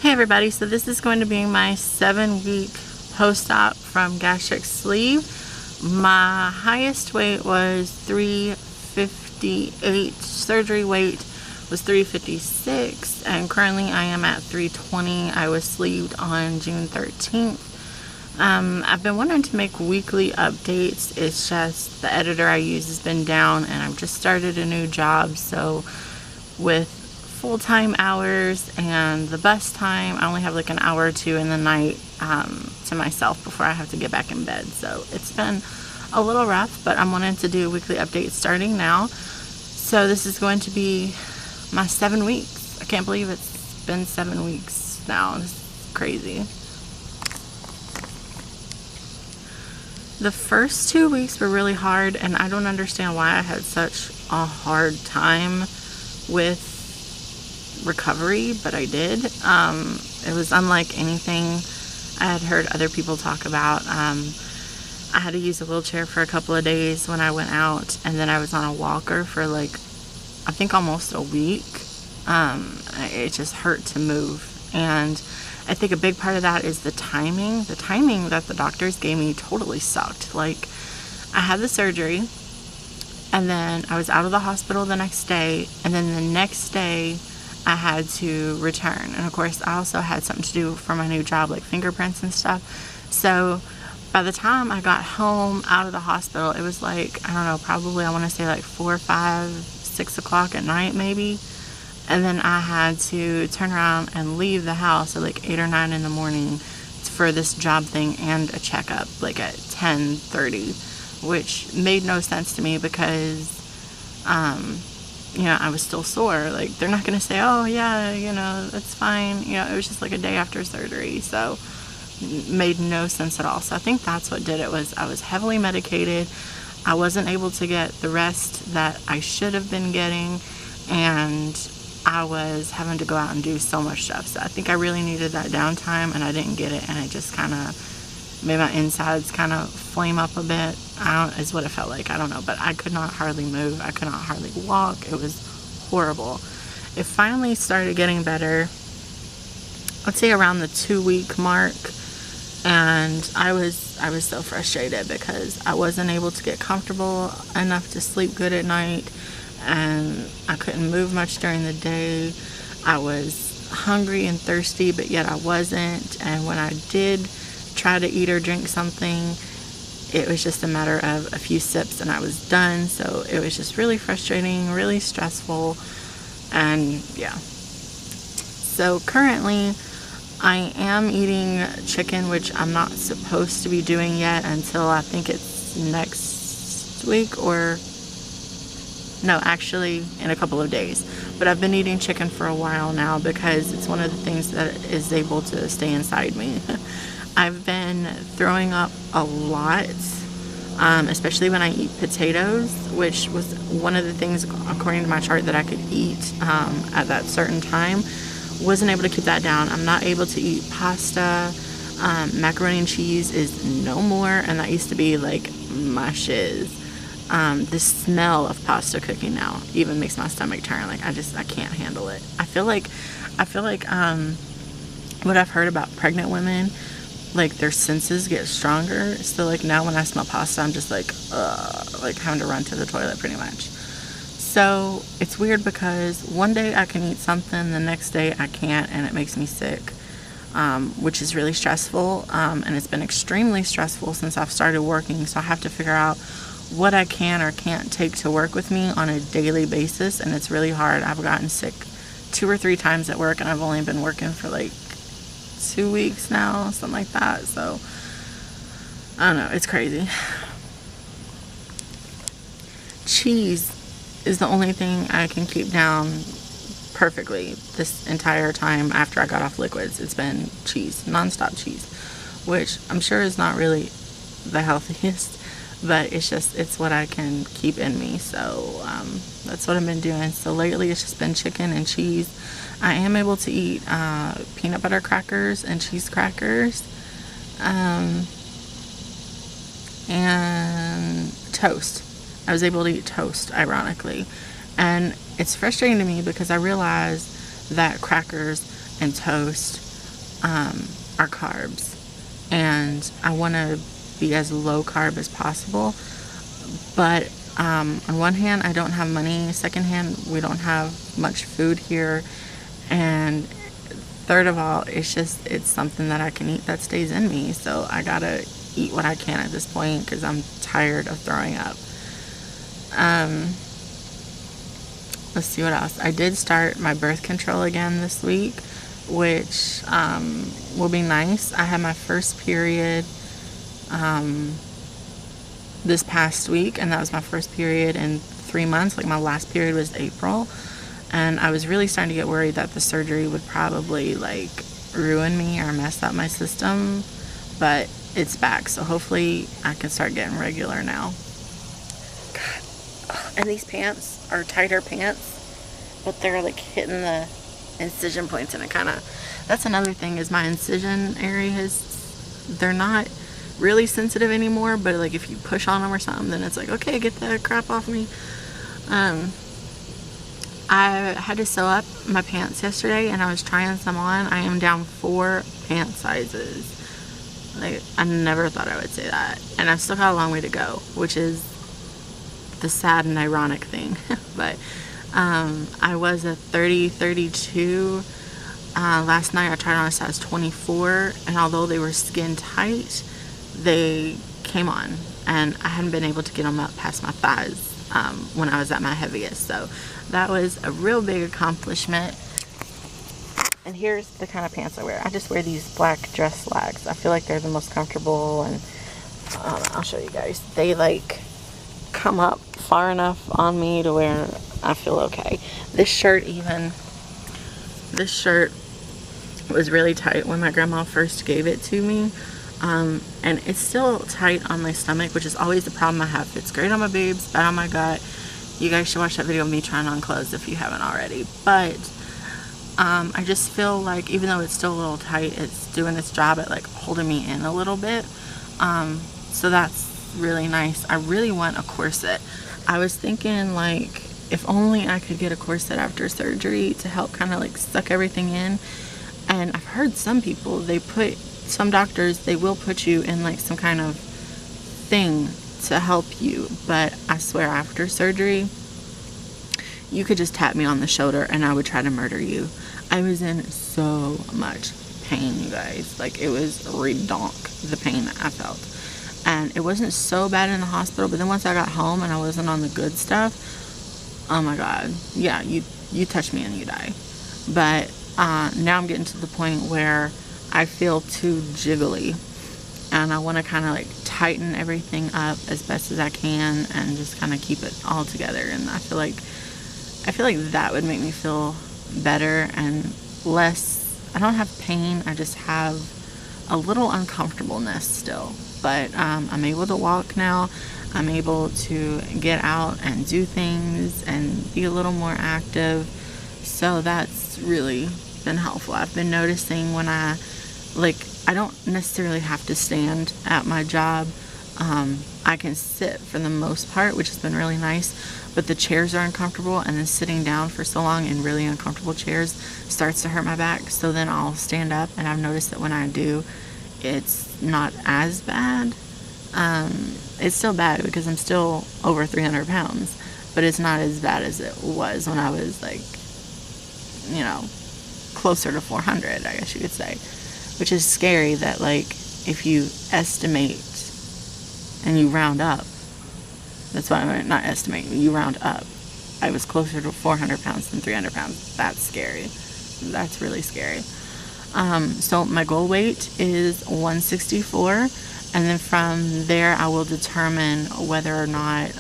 Hey everybody, so this is going to be my 7-week post-op from gastric sleeve. My highest weight was 358, surgery weight was 356, and currently I am at 320. I was sleeved on June 13th. I've been wanting to make weekly updates. It's just the editor I use has been down and I've just started a new job, so with full-time hours and the bus time, I only have like an hour or two in the night to myself before I have to get back in bed. So it's been a little rough, but I'm wanting to do a weekly update starting now. So this is going to be my 7 weeks. I can't believe it's been 7 weeks now. It's crazy. The first 2 weeks were really hard, and I don't understand why I had such a hard time with recovery, but I did. It was unlike anything I had heard other people talk about. I had to use a wheelchair for a couple of days when I went out, and then I was on a walker for like, I think almost a week. It just hurt to move, and I think a big part of that is the timing. The timing that the doctors gave me totally sucked. Like, I had the surgery, and then I was out of the hospital the next day, and then the next day I had to return. And of course I also had something to do for my new job, like fingerprints and stuff. So by the time I got home out of the hospital, it was like, I don't know, probably I want to say like 4, 5, 6 o'clock at night maybe. And then I had to turn around and leave the house at like 8 or 9 in the morning for this job thing and a checkup like at 10:30, which made no sense to me because you know, I was still sore. Like, they're not going to say, oh yeah, you know, that's fine. You know, it was just like a day after surgery, so it made no sense at all. So I think that's what did it. Was I was heavily medicated. I wasn't able to get the rest that I should have been getting, and I was having to go out and do so much stuff. So I think I really needed that downtime, and I didn't get it, and it just kind of made my insides kind of flame up a bit. Is what it felt like. I don't know, but I could not hardly move. I could not hardly walk. It was horrible. It finally started getting better, let's say around the 2-week mark, and I was so frustrated because I wasn't able to get comfortable enough to sleep good at night, and I couldn't move much during the day. I was hungry and thirsty, but yet I wasn't, and when I did try to eat or drink something, it was just a matter of a few sips and I was done. So it was just really frustrating, really stressful, and yeah. So currently I am eating chicken, which I'm not supposed to be doing yet until I think it's next week, or no, actually in a couple of days. But I've been eating chicken for a while now because it's one of the things that is able to stay inside me. I've been throwing up a lot, especially when I eat potatoes, which was one of the things, according to my chart, that I could eat at that certain time. Wasn't able to keep that down. I'm not able to eat pasta. Macaroni and cheese is no more, and that used to be like my shiz. The smell of pasta cooking now even makes my stomach turn. Like, I can't handle it. I feel like what I've heard about pregnant women, like their senses get stronger. So like now when I smell pasta, I'm just like having to run to the toilet pretty much. So it's weird because one day I can eat something, the next day I can't, and it makes me sick, which is really stressful. And it's been extremely stressful since I've started working. So I have to figure out what I can or can't take to work with me on a daily basis, and it's really hard. I've gotten sick 2 or 3 times at work, and I've only been working for like 2 weeks now, something like that. So I don't know, it's crazy. Cheese is the only thing I can keep down perfectly this entire time after I got off liquids. It's been cheese, non-stop cheese, which I'm sure is not really the healthiest, but it's what I can keep in me. So that's what I've been doing. So lately it's just been chicken and cheese. I am able to eat peanut butter crackers and cheese crackers, and toast. I was able to eat toast, ironically. And it's frustrating to me because I realize that crackers and toast are carbs, and I want to be as low carb as possible. But on one hand, I don't have money. Second hand, we don't have much food here. And third of all, it's something that I can eat that stays in me. So I gotta eat what I can at this point because I'm tired of throwing up. Let's see what else. I did start my birth control again this week, which will be nice. I had my first period this past week, and that was my first period in 3 months. Like, my last period was April, and I was really starting to get worried that the surgery would probably like ruin me or mess up my system, but it's back, so hopefully I can start getting regular now. God. And these pants are tighter pants, but they're like hitting the incision points, and it kind of, that's another thing, is my incision areas, they're not really sensitive anymore, but like if you push on them or something, then it's like, okay, get that crap off me. I had to sew up my pants yesterday, and I was trying some on. I am down 4 pant sizes. Like, I never thought I would say that, and I've still got a long way to go, which is the sad and ironic thing. But I was a 30, 32. Last night I tried on a size 24, and although they were skin tight, they came on, and I hadn't been able to get them up past my thighs when I was at my heaviest. So that was a real big accomplishment. And here's the kind of pants I wear. I just wear these black dress slacks. I feel like they're the most comfortable, and I'll show you guys. They like come up far enough on me to where I feel okay. This shirt was really tight when my grandma first gave it to me. And it's still tight on my stomach, which is always the problem I have. It's great on my boobs, bad on my gut. You guys should watch that video of me trying on clothes if you haven't already. But I just feel like, even though it's still a little tight, it's doing its job at like holding me in a little bit. So that's really nice. I really want a corset. I was thinking, like, if only I could get a corset after surgery to help kind of like suck everything in. And I've heard some people, some doctors, they will put you in like some kind of thing to help you, but I swear after surgery you could just tap me on the shoulder and I would try to murder you. I was in so much pain, you guys. Like, it was redonk, the pain I felt. And it wasn't so bad in the hospital, but then once I got home and I wasn't on the good stuff, oh my god, yeah, you touch me and you die. But now I'm getting to the point where I feel too jiggly, and I want to kind of like tighten everything up as best as I can and just kind of keep it all together. And I feel like that would make me feel better and less, I don't have pain, I just have a little uncomfortableness still. But I'm able to walk now. I'm able to get out and do things and be a little more active. So that's really been helpful. I've been noticing when I don't necessarily have to stand at my job. I can sit for the most part, which has been really nice, but the chairs are uncomfortable, and then sitting down for so long in really uncomfortable chairs starts to hurt my back. So then I'll stand up, and I've noticed that when I do, it's not as bad. It's still bad because I'm still over 300 pounds, but it's not as bad as it was when I was like, you know, closer to 400, I guess you could say. Which is scary that, like, if you estimate and you round up, that's what I mean, not estimate, you round up. I was closer to 400 pounds than 300 pounds. That's scary. That's really scary. So my goal weight is 164, and then from there I will determine whether or not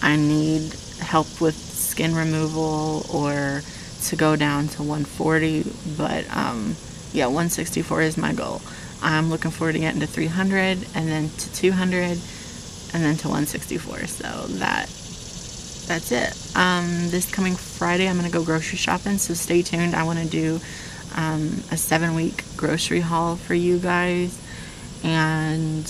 I need help with skin removal or to go down to 140. But yeah, 164 is my goal. I'm looking forward to getting to 300, and then to 200, and then to 164. So that's it. This coming Friday I'm gonna go grocery shopping, so stay tuned. I want to do a 7-week grocery haul for you guys, and